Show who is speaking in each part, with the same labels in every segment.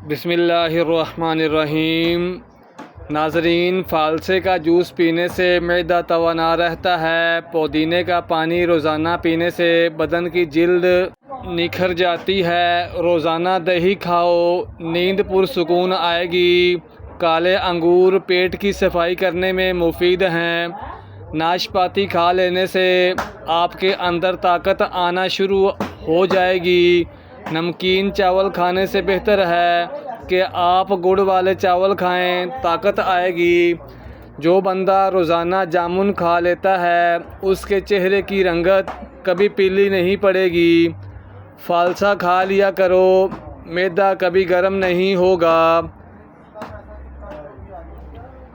Speaker 1: बिस्मिल्लाहिर्रहमानिर्रहीम। नाज़रीन, फ़ालसे का जूस पीने से मैदा तवाना रहता है। पुदीने का पानी रोज़ाना पीने से बदन की जिल्द निखर जाती है। रोज़ाना दही खाओ, नींद पुरसुकून आएगी। काले अंगूर पेट की सफाई करने में मुफीद हैं। नाशपाती खा लेने से आपके अंदर ताकत आना शुरू हो जाएगी। नमकीन चावल खाने से बेहतर है कि आप गुड़ वाले चावल खाएं, ताकत आएगी। जो बंदा रोज़ाना जामुन खा लेता है उसके चेहरे की रंगत कभी पीली नहीं पड़ेगी। फ़ालसा खा लिया करो, मैदा कभी गर्म नहीं होगा।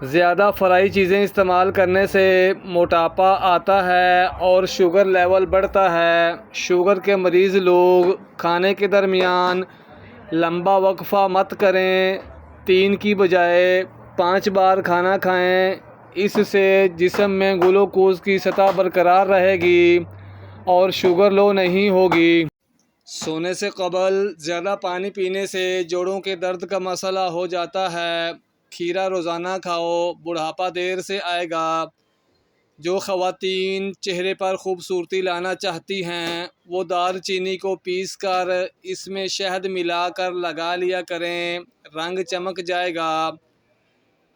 Speaker 1: ज़्यादा फ्राई चीज़ें इस्तेमाल करने से मोटापा आता है और शुगर लेवल बढ़ता है। शुगर के मरीज़ लोग खाने के दरमियान लंबा वक्फ़ा मत करें, 3 की बजाय 5 बार खाना खाएं। इससे जिस्म में ग्लूकोज़ की सतह बरकरार रहेगी और शुगर लो नहीं होगी। सोने से क़बल ज़्यादा पानी पीने से जोड़ों के दर्द का मसला हो जाता है। खीरा रोज़ाना खाओ, बुढ़ापा देर से आएगा। जो ख़वातीन चेहरे पर खूबसूरती लाना चाहती हैं वो दालचीनी को पीस कर इसमें शहद मिलाकर लगा लिया करें, रंग चमक जाएगा।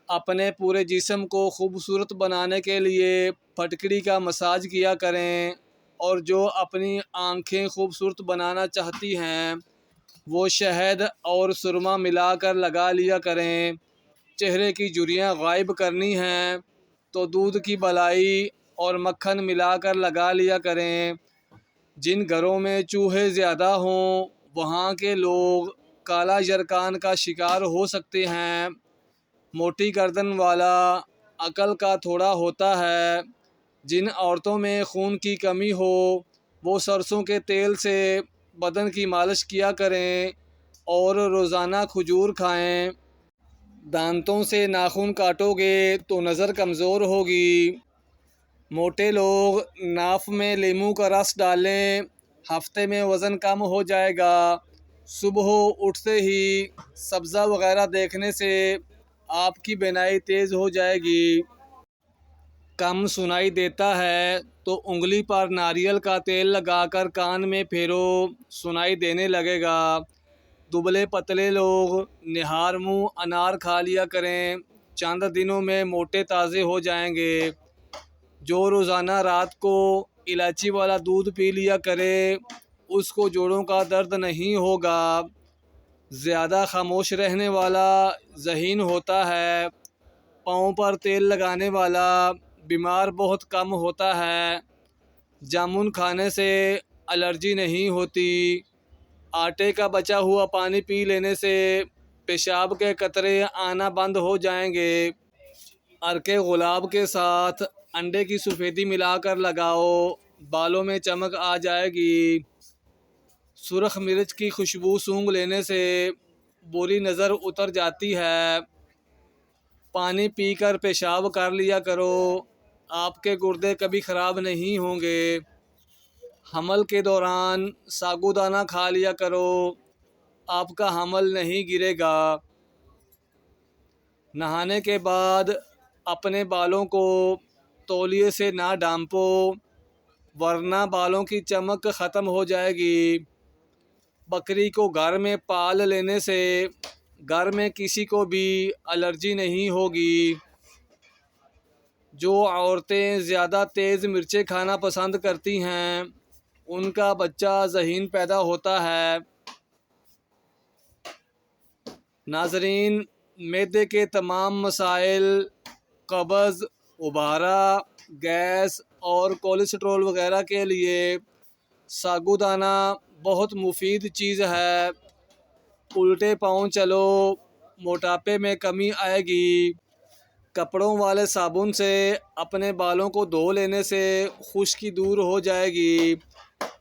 Speaker 1: अपने पूरे जिस्म को खूबसूरत बनाने के लिए फटकड़ी का मसाज किया करें। और जो अपनी आँखें खूबसूरत बनाना चाहती हैं वो शहद और सुरमा मिलाकर लगा लिया करें। चेहरे की झुर्रियाँ गायब करनी हैं तो दूध की मलाई और मक्खन मिलाकर लगा लिया करें। जिन घरों में चूहे ज़्यादा हों वहाँ के लोग काला यरकान का शिकार हो सकते हैं। मोटी गर्दन वाला अकल का थोड़ा होता है। जिन औरतों में खून की कमी हो वो सरसों के तेल से बदन की मालिश किया करें और रोज़ाना खजूर खाएं। दांतों से नाखून काटोगे तो नज़र कमज़ोर होगी। मोटे लोग नाफ में नींबू का रस डालें, हफ्ते में वज़न कम हो जाएगा। सुबह उठते ही सब्ज़ा वगैरह देखने से आपकी बीनाई तेज़ हो जाएगी। कम सुनाई देता है तो उंगली पर नारियल का तेल लगाकर कान में फेरो, सुनाई देने लगेगा। दुबले पतले लोग निहार मुँह अनार खा लिया करें, चंद दिनों में मोटे ताज़े हो जाएंगे। जो रोज़ाना रात को इलायची वाला दूध पी लिया करे उसको जोड़ों का दर्द नहीं होगा। ज़्यादा खामोश रहने वाला ज़हीन होता है। पाँव पर तेल लगाने वाला बीमार बहुत कम होता है। जामुन खाने से एलर्जी नहीं होती। आटे का बचा हुआ पानी पी लेने से पेशाब के कतरे आना बंद हो जाएंगे। अर्के गुलाब के साथ अंडे की सफ़ेदी मिलाकर लगाओ, बालों में चमक आ जाएगी। सुरख मिर्च की खुशबू सूंघ लेने से बुरी नज़र उतर जाती है। पानी पीकर पेशाब कर लिया करो, आपके गुर्दे कभी ख़राब नहीं होंगे। हमल के दौरान साबूदाना खा लिया करो, आपका हमल नहीं गिरेगा। नहाने के बाद अपने बालों को तौलिए से ना ढांपो वरना बालों की चमक ख़त्म हो जाएगी। बकरी को घर में पाल लेने से घर में किसी को भी एलर्जी नहीं होगी। जो औरतें ज़्यादा तेज़ मिर्चें खाना पसंद करती हैं उनका बच्चा ज़हीन पैदा होता है। नाज़रीन, मैदे के तमाम मसाइल कब्ज़, उबारा, गैस और कोलेस्ट्रॉल वगैरह के लिए साबूदाना बहुत मुफीद चीज़ है। उल्टे पाँव चलो, मोटापे में कमी आएगी। कपड़ों वाले साबुन से अपने बालों को धो लेने से खुश्की दूर हो जाएगी।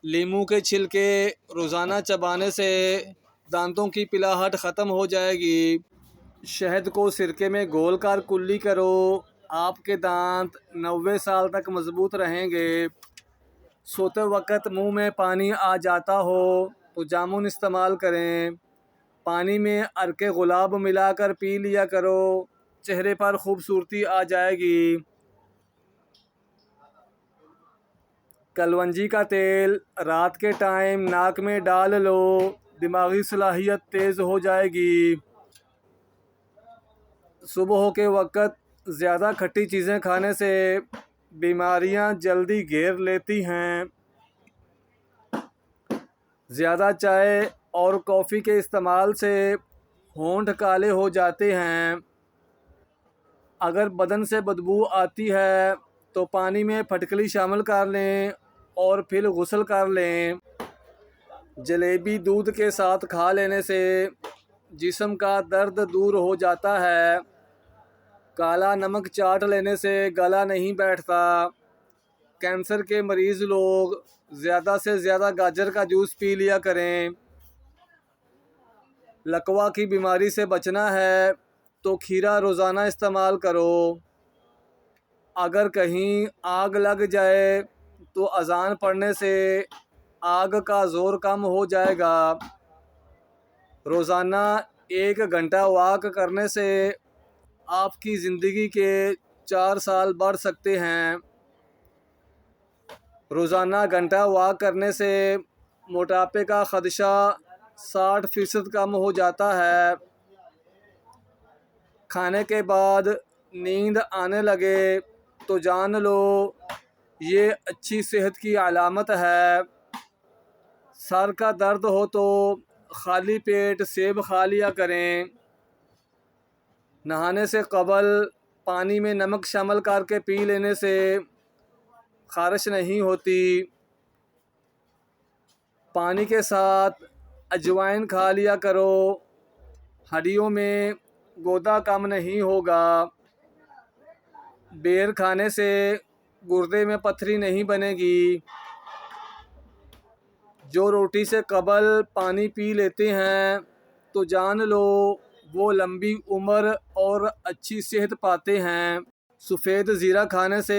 Speaker 1: नींबू के छिलके रोज़ाना चबाने से दांतों की पिलाहट ख़त्म हो जाएगी। शहद को सिरके में घोल कर कुल्ली करो, आपके दांत 90 साल तक मज़बूत रहेंगे। सोते वक्त मुंह में पानी आ जाता हो तो जामुन इस्तेमाल करें। पानी में अर्क गुलाब मिलाकर पी लिया करो, चेहरे पर खूबसूरती आ जाएगी। कलवंजी का तेल रात के टाइम नाक में डाल लो, दिमागी सलाहियत तेज़ हो जाएगी। सुबह के वक़्त ज़्यादा खट्टी चीज़ें खाने से बीमारियां जल्दी घेर लेती हैं। ज़्यादा चाय और कॉफ़ी के इस्तेमाल से होंठ काले हो जाते हैं। अगर बदन से बदबू आती है तो पानी में फटकली शामिल कर लें और फिर गुस्ल कर लें। जलेबी दूध के साथ खा लेने से जिस्म का दर्द दूर हो जाता है। काला नमक चाट लेने से गला नहीं बैठता। कैंसर के मरीज़ लोग ज़्यादा से ज़्यादा गाजर का जूस पी लिया करें। लकवा की बीमारी से बचना है तो खीरा रोज़ाना इस्तेमाल करो। अगर कहीं आग लग जाए तो अज़ान पढ़ने से आग का ज़ोर कम हो जाएगा। रोज़ाना 1 घंटा वॉक करने से आपकी ज़िंदगी के 4 साल बढ़ सकते हैं। रोज़ाना घंटा वॉक करने से मोटापे का ख़दशा 60% कम हो जाता है। खाने के बाद नींद आने लगे तो जान लो ये अच्छी सेहत की अलामत है। सर का दर्द हो तो खाली पेट सेब खा लिया करें। नहाने से कबल पानी में नमक शामिल करके पी लेने से खारिश नहीं होती। पानी के साथ अजवाइन खा लिया करो, हड्डियों में गोदा कम नहीं होगा। बेर खाने से गुर्दे में पथरी नहीं बनेगी। जो रोटी से कबल पानी पी लेते हैं तो जान लो वो लंबी उम्र और अच्छी सेहत पाते हैं। सफ़ेद ज़ीरा खाने से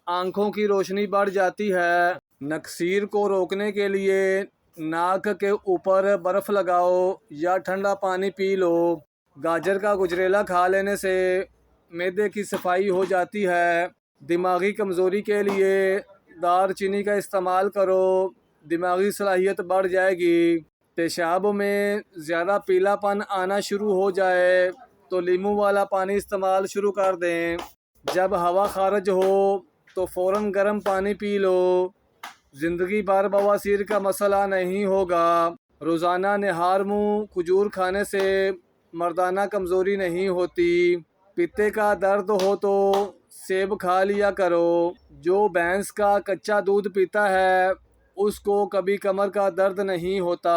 Speaker 1: आँखों की रोशनी बढ़ जाती है। नक्सीर को रोकने के लिए नाक के ऊपर बर्फ़ लगाओ या ठंडा पानी पी लो। गाजर का गुजरेला खा लेने से मैदे की सफाई हो जाती है। दिमागी कमज़ोरी के लिए दालचीनी का इस्तेमाल करो, दिमागी सलाहियत बढ़ जाएगी। पेशाब में ज़्यादा पीलापन आना शुरू हो जाए तो नींबू वाला पानी इस्तेमाल शुरू कर दें। जब हवा खारिज हो तो फ़ौरन गर्म पानी पी लो। ज़िंदगी भर बवासीर का मसला नहीं होगा। रोज़ाना निहार मुँह खजूर खाने से मर्दाना कमज़ोरी नहीं होती। पित्ते का दर्द हो तो सेब खा लिया करो। जो भैंस का कच्चा दूध पीता है उसको कभी कमर का दर्द नहीं होता।